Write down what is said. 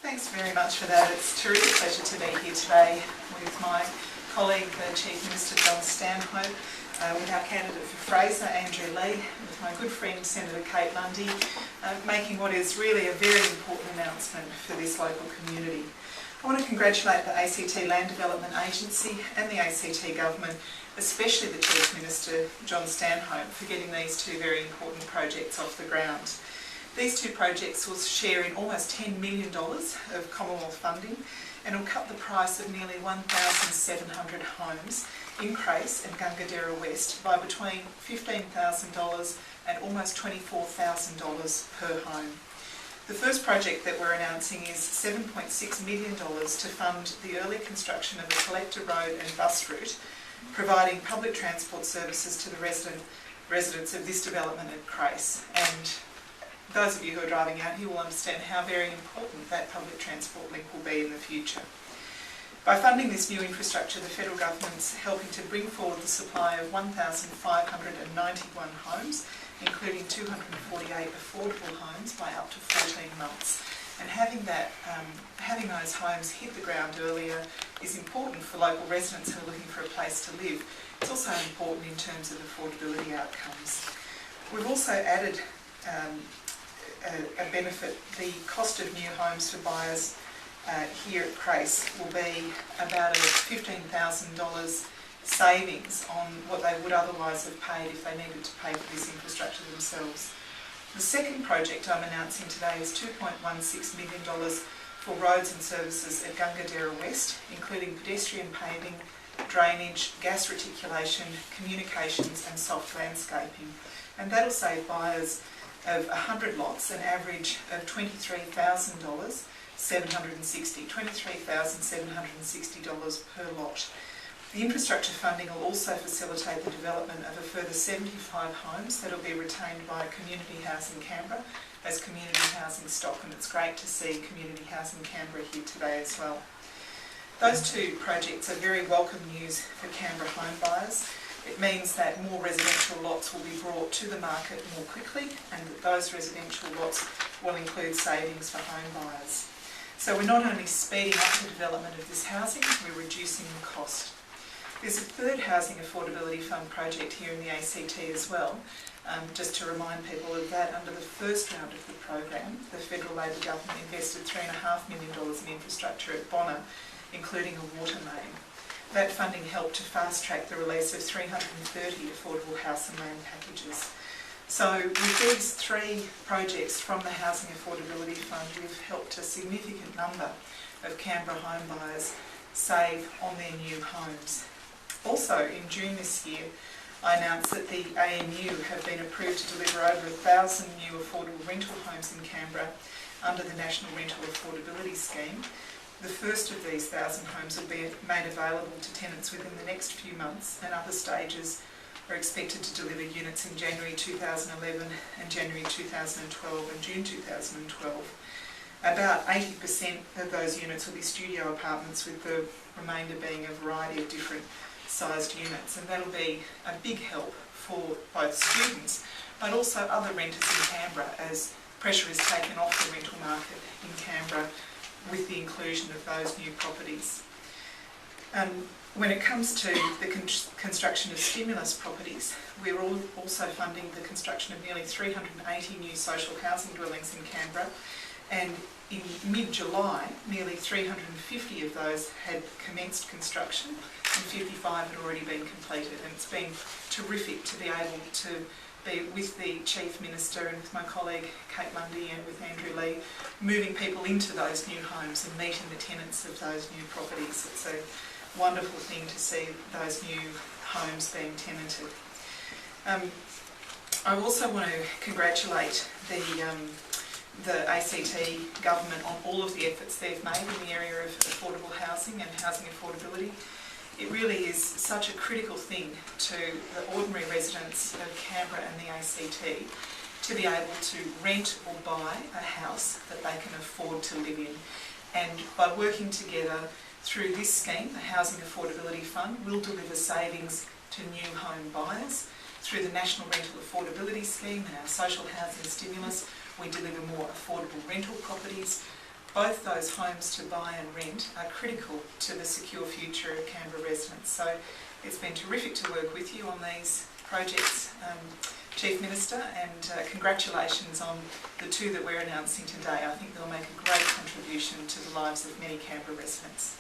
Thanks very much for that. It's a terrific pleasure to be here today with my colleague, the Chief Minister John Stanhope, with our candidate for Fraser, Leigh, with my good friend Senator Kate Lundy, making what is really a very important announcement for this local community. I want to congratulate the ACT Land Development Agency and the ACT Government, especially the Chief Minister John Stanhope, for getting these two very important projects off the ground. These two projects will share in almost $10 million of Commonwealth funding and will cut the price of nearly 1,700 homes in Crace and Gungadera West by between $15,000 and almost $24,000 per home. The first project that we're announcing is $7.6 million to fund the early construction of a collector road and bus route, providing public transport services to the residents of this development at Crace. And those of you who are driving out here will understand how very important that public transport link will be in the future. By funding this new infrastructure, the federal government's helping to bring forward the supply of 1,591 homes, including 248 affordable homes, by up to 14 months. And having those homes hit the ground earlier is important for local residents who are looking for a place to live. It's also important in terms of affordability outcomes. We've also added a benefit. The cost of new homes for buyers here at Crace will be about a $15,000 savings on what they would otherwise have paid if they needed to pay for this infrastructure themselves. The second project I'm announcing today is $2.16 million for roads and services at Gungadera West, including pedestrian paving, drainage, gas reticulation, communications and soft landscaping. And that'll save buyers of 100 lots an average of $23,760 per lot. The infrastructure funding will also facilitate the development of a further 75 homes that will be retained by Community Housing Canberra as community housing stock, and it's great to see Community Housing Canberra here today as well. Those two projects are very welcome news for Canberra home buyers. It means that more residential lots will be brought to the market more quickly, and that those residential lots will include savings for home buyers. So we're not only speeding up the development of this housing, we're reducing the cost. There's a third Housing Affordability Fund project here in the ACT as well. Just to remind people of that, under the first round of the program, the federal Labor government invested $3.5 million in infrastructure at Bonner, including a water main. That funding helped to fast-track the release of 330 affordable house and land packages. So with these three projects from the Housing Affordability Fund, we've helped a significant number of Canberra home buyers save on their new homes. Also, in June this year, I announced that the ANU have been approved to deliver over 1,000 new affordable rental homes in Canberra under the National Rental Affordability Scheme. The first of these 1,000 homes will be made available to tenants within the next few months, and other stages are expected to deliver units in January 2011 and January 2012 and June 2012. About 80% of those units will be studio apartments, with the remainder being a variety of different sized units, and that'll be a big help for both students but also other renters in Canberra as pressure is taken off the rental market in Canberra with the inclusion of those new properties. When it comes to the construction of stimulus properties, we're also funding the construction of nearly 380 new social housing dwellings in Canberra, and in mid-July, nearly 350 of those had commenced construction and 55 had already been completed. And it's been terrific to be able to be with the Chief Minister and with my colleague Kate Lundy and with Leigh, moving people into those new homes and meeting the tenants of those new properties. It's a wonderful thing to see those new homes being tenanted. I also want to congratulate the ACT government on all of the efforts they've made in the area of affordable housing and housing affordability. It really is such a critical thing to the ordinary residents of Canberra and the ACT to be able to rent or buy a house that they can afford to live in. And by working together through this scheme, the Housing Affordability Fund will deliver savings to new home buyers. Through the National Rental Affordability Scheme and our social housing stimulus, we deliver more affordable rental properties. both those homes to buy and rent are critical to the secure future of Canberra residents. So it's been terrific to work with you on these projects, Chief Minister, and congratulations on the two that we're announcing today. I think they'll make a great contribution to the lives of many Canberra residents.